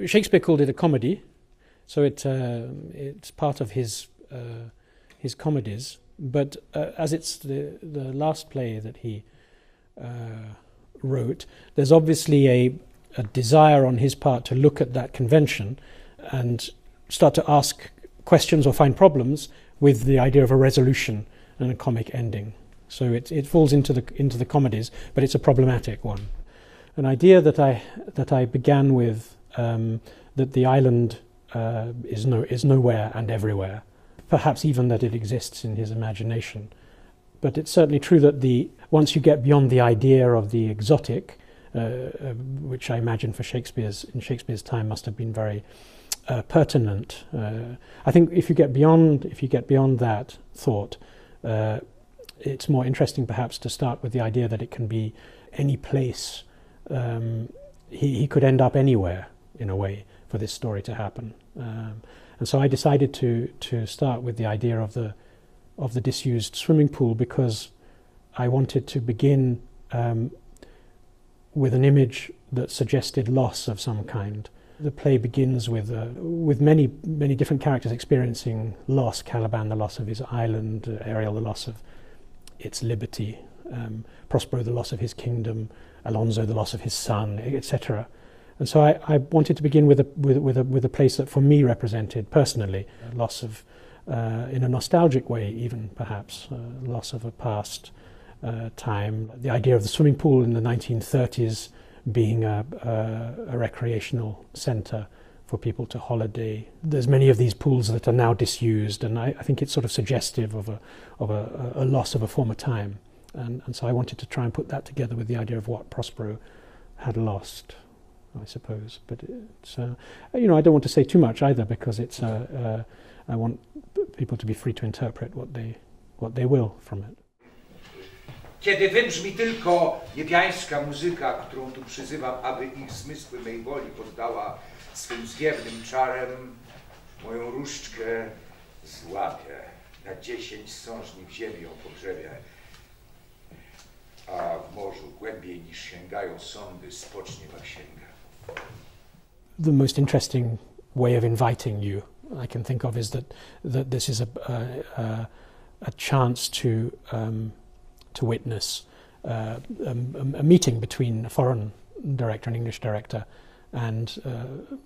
Shakespeare called it a comedy, so it's part of his comedies. But as it's the last play that he wrote, there's obviously a desire on his part to look at that convention and start to ask questions or find problems with the idea of a resolution and a comic ending. So it falls into the comedies, but it's a problematic one. An idea that I began with, that the island is nowhere and everywhere, perhaps even that it exists in his imagination. But it's certainly true that once you get beyond the idea of the exotic, which I imagine in Shakespeare's time must have been very pertinent. I think if you get beyond that thought, it's more interesting perhaps to start with the idea that it can be any place. He could end up anywhere in a way for this story to happen. And so I decided to start with the idea of the disused swimming pool, because I wanted to begin with an image that suggested loss of some kind. The play begins with many different characters experiencing loss. Caliban, the loss of his island; Ariel, the loss of its liberty; Prospero, the loss of his kingdom; Alonso, the loss of his son, etc. And so I wanted to begin with a place that for me represented personally loss of, in a nostalgic way even perhaps, loss of a past time. The idea of the swimming pool in the 1930s being a recreational centre for people to holiday. There's many of these pools that are now disused, and I think it's sort of suggestive of a loss of a former time. And so I wanted to try and put that together with the idea of what Prospero had lost, I suppose. But it's, I don't want to say too much either, because it's I want people to be free to interpret what they will from it. Kiedy wybrzmi tylko niebiańska muzyka, którą tu przyzywam, aby ich zmysły mej woli poddała swym zwiewnym czarem, moją różdżkę złapię, na 10 sążni w ziemi ją pogrzebie, a w morzu głębiej niż sięgają sądy spocznie ma księga. The most interesting way of inviting you I can think of is that this is a chance to witness a meeting between a foreign director, an English director, and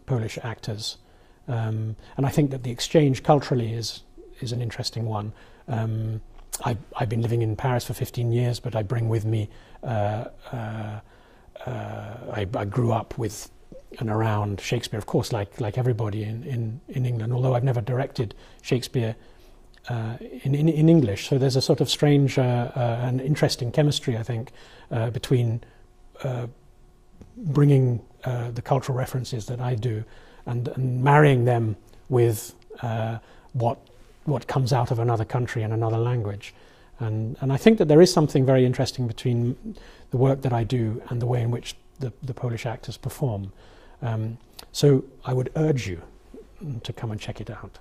Polish actors, and I think that the exchange culturally is an interesting one. I've been living in Paris for 15 years, but I bring with me. I grew up with and around Shakespeare, of course, like everybody in England. Although I've never directed Shakespeare in English, so there's a sort of strange and interesting chemistry, I think, between bringing the cultural references that I do and marrying them with what comes out of another country and another language. And I think that there is something very interesting between the work that I do and the way in which the Polish actors perform. So I would urge you to come and check it out.